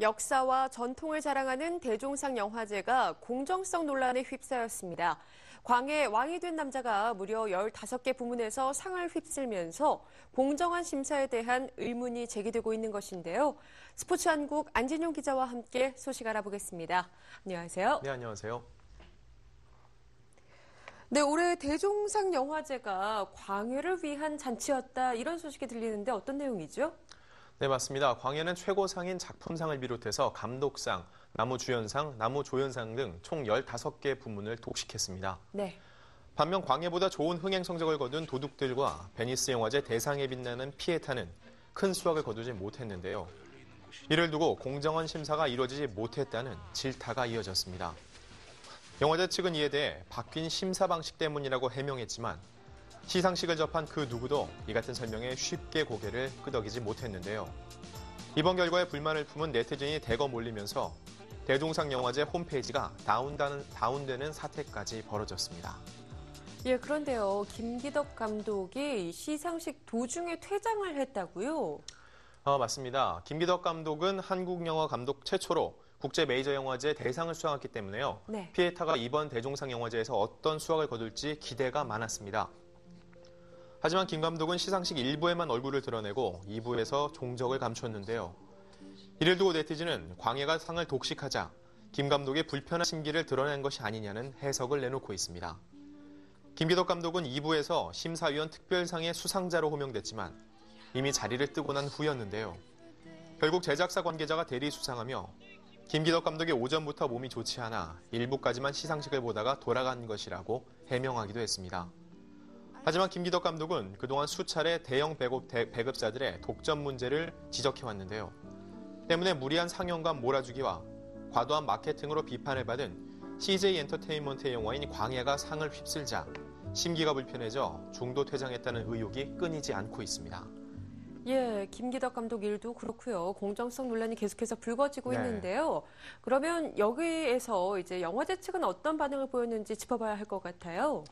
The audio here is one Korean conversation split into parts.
역사와 전통을 자랑하는 대종상 영화제가 공정성 논란에 휩싸였습니다. 광해 왕이 된 남자가 무려 15개 부문에서 상을 휩쓸면서 공정한 심사에 대한 의문이 제기되고 있는 것인데요. 스포츠한국 안진용 기자와 함께 소식 알아보겠습니다. 안녕하세요. 네, 안녕하세요. 네, 올해 대종상 영화제가 광해를 위한 잔치였다, 이런 소식이 들리는데 어떤 내용이죠? 네, 맞습니다. 광해는 최고상인 작품상을 비롯해서 감독상, 나무주연상, 나무조연상 등 총 15개 부문을 독식했습니다. 네. 반면 광해보다 좋은 흥행 성적을 거둔 도둑들과 베니스 영화제 대상에 빛나는 피에타는 큰 수확을 거두지 못했는데요. 이를 두고 공정한 심사가 이루어지지 못했다는 질타가 이어졌습니다. 영화제 측은 이에 대해 바뀐 심사 방식 때문이라고 해명했지만 시상식을 접한 그 누구도 이 같은 설명에 쉽게 고개를 끄덕이지 못했는데요. 이번 결과에 불만을 품은 네티즌이 대거 몰리면서 대종상 영화제 홈페이지가 다운되는 사태까지 벌어졌습니다. 예, 그런데요. 김기덕 감독이 시상식 도중에 퇴장을 했다고요? 맞습니다. 김기덕 감독은 한국 영화 감독 최초로 국제 메이저 영화제 대상을 수상했기 때문에요. 네. 피에타가 이번 대종상 영화제에서 어떤 수확을 거둘지 기대가 많았습니다. 하지만 김 감독은 시상식 1부에만 얼굴을 드러내고 2부에서 종적을 감췄는데요. 이를 두고 네티즌은 광해가 상을 독식하자 김 감독의 불편한 심기를 드러낸 것이 아니냐는 해석을 내놓고 있습니다. 김기덕 감독은 2부에서 심사위원 특별상의 수상자로 호명됐지만 이미 자리를 뜨고 난 후였는데요. 결국 제작사 관계자가 대리 수상하며 김기덕 감독이 오전부터 몸이 좋지 않아 1부까지만 시상식을 보다가 돌아간 것이라고 해명하기도 했습니다. 하지만 김기덕 감독은 그동안 수차례 대형 배급사들의 독점 문제를 지적해왔는데요. 때문에 무리한 상영관 몰아주기와 과도한 마케팅으로 비판을 받은 CJ 엔터테인먼트의 영화인 광해가 상을 휩쓸자 심기가 불편해져 중도 퇴장했다는 의혹이 끊이지 않고 있습니다. 예, 김기덕 감독 일도 그렇고요. 공정성 논란이 계속해서 불거지고 네. 있는데요. 그러면 여기에서 이제 영화제 측은 어떤 반응을 보였는지 짚어봐야 할 것 같아요.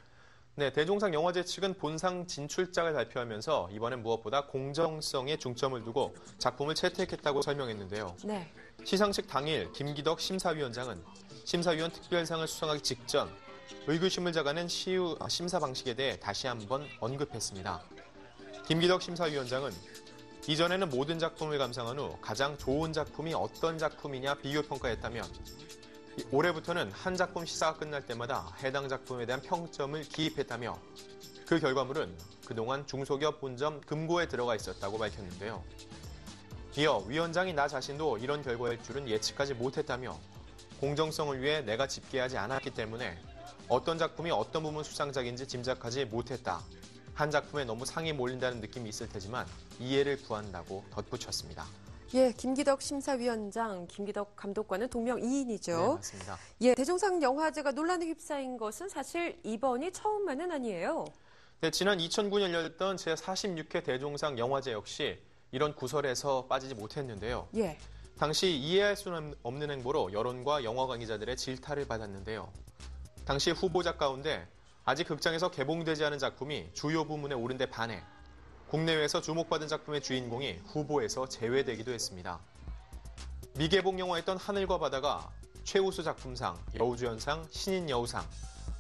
네, 대종상 영화제 측은 본상 진출작을 발표하면서 이번엔 무엇보다 공정성에 중점을 두고 작품을 채택했다고 설명했는데요. 네. 시상식 당일 김기덕 심사위원장은 심사위원 특별상을 수상하기 직전 의구심을 자가는 심사 방식에 대해 다시 한번 언급했습니다. 김기덕 심사위원장은 이전에는 모든 작품을 감상한 후 가장 좋은 작품이 어떤 작품이냐 비교평가했다면 올해부터는 한 작품 시사가 끝날 때마다 해당 작품에 대한 평점을 기입했다며 그 결과물은 그동안 중소기업 본점 금고에 들어가 있었다고 밝혔는데요. 이어 위원장이 나 자신도 이런 결과일 줄은 예측하지 못했다며 공정성을 위해 내가 집계하지 않았기 때문에 어떤 작품이 어떤 부분 수상작인지 짐작하지 못했다. 한 작품에 너무 상이 몰린다는 느낌이 있을 테지만 이해를 구한다고 덧붙였습니다. 예, 김기덕 심사위원장, 김기덕 감독과는 동명이인이죠. 네, 맞습니다. 예, 대종상 영화제가 논란에 휩싸인 것은 사실 이번이 처음만은 아니에요. 네, 지난 2009년 열렸던 제46회 대종상 영화제 역시 이런 구설에서 빠지지 못했는데요. 예. 당시 이해할 수 없는 행보로 여론과 영화 관계자들의 질타를 받았는데요. 당시 후보작 가운데 아직 극장에서 개봉되지 않은 작품이 주요 부문에 오른 데 반해 국내외에서 주목받은 작품의 주인공이 후보에서 제외되기도 했습니다. 미개봉 영화였던 하늘과 바다가 최우수 작품상, 여우주연상, 신인여우상,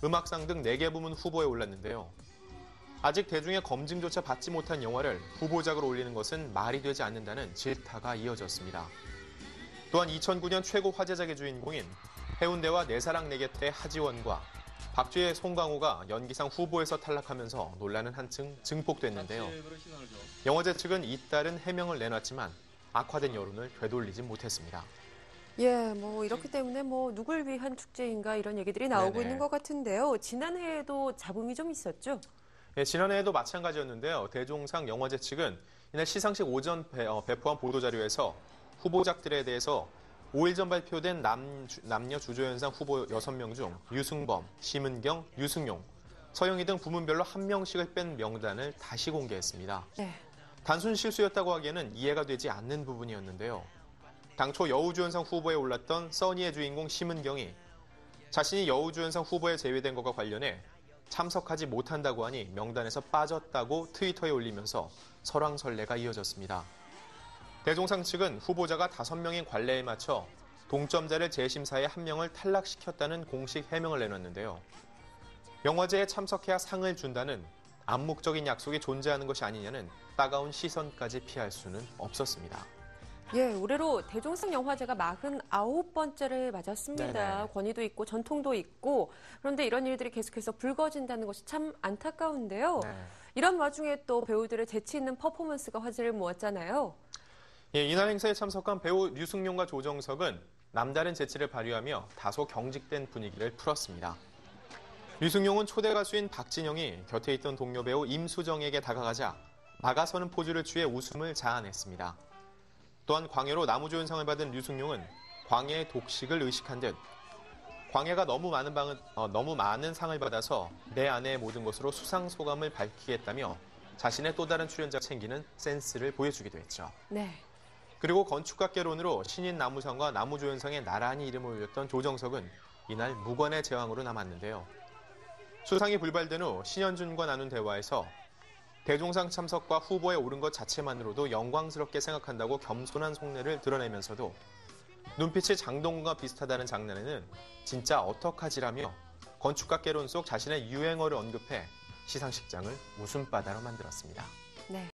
음악상 등 4개 부문 후보에 올랐는데요. 아직 대중의 검증조차 받지 못한 영화를 후보작으로 올리는 것은 말이 되지 않는다는 질타가 이어졌습니다. 또한 2009년 최고 화제작의 주인공인 해운대와 내 사랑 내 곁의 하지원과 박쥐의 송강호가 연기상 후보에서 탈락하면서 논란은 한층 증폭됐는데요. 영화제 측은 잇따른 해명을 내놨지만 악화된 여론을 되돌리지 못했습니다. 예, 이렇기 때문에 누굴 위한 축제인가 이런 얘기들이 나오고 네네. 있는 것 같은데요. 지난해에도 잡음이 좀 있었죠? 네, 지난해에도 마찬가지였는데요. 대종상 영화제 측은 이날 시상식 오전 배포한 보도자료에서 후보작들에 대해서 5일 전 발표된 남녀 주조연상 후보 6명 중 유승범, 심은경, 유승용, 서영희 등 부문별로 1명씩을 뺀 명단을 다시 공개했습니다. 네. 단순 실수였다고 하기에는 이해가 되지 않는 부분이었는데요. 당초 여우주연상 후보에 올랐던 써니의 주인공 심은경이 자신이 여우주연상 후보에 제외된 것과 관련해 참석하지 못한다고 하니 명단에서 빠졌다고 트위터에 올리면서 설왕설래가 이어졌습니다. 대종상 측은 후보자가 5명인 관례에 맞춰 동점자를 재심사에 1명을 탈락시켰다는 공식 해명을 내놨는데요. 영화제에 참석해야 상을 준다는 암묵적인 약속이 존재하는 것이 아니냐는 따가운 시선까지 피할 수는 없었습니다. 예, 올해로 대종상 영화제가 49번째를 맞았습니다. 네네. 권위도 있고 전통도 있고 그런데 이런 일들이 계속해서 불거진다는 것이 참 안타까운데요. 네. 이런 와중에 또 배우들의 재치 있는 퍼포먼스가 화제를 모았잖아요. 예, 이날 행사에 참석한 배우 류승룡과 조정석은 남다른 재치를 발휘하며 다소 경직된 분위기를 풀었습니다. 류승룡은 초대 가수인 박진영이 곁에 있던 동료 배우 임수정에게 다가가자 막아서는 포즈를 취해 웃음을 자아냈습니다. 또한 광해로 나무조연상을 받은 류승룡은 광해의 독식을 의식한 듯 광해가 너무 많은 상을 받아서 내 아내의 모든 것으로 수상 소감을 밝히겠다며 자신의 또 다른 출연자 챙기는 센스를 보여주기도 했죠. 네. 그리고 건축가개론으로 신인 나무상과 나무조연상에 나란히 이름을 올렸던 조정석은 이날 무관의 제왕으로 남았는데요. 수상이 불발된 후 신현준과 나눈 대화에서 대종상 참석과 후보에 오른 것 자체만으로도 영광스럽게 생각한다고 겸손한 속내를 드러내면서도 눈빛이 장동건과 비슷하다는 장난에는 진짜 어떡하지라며 건축가개론 속 자신의 유행어를 언급해 시상식장을 웃음바다로 만들었습니다. 네.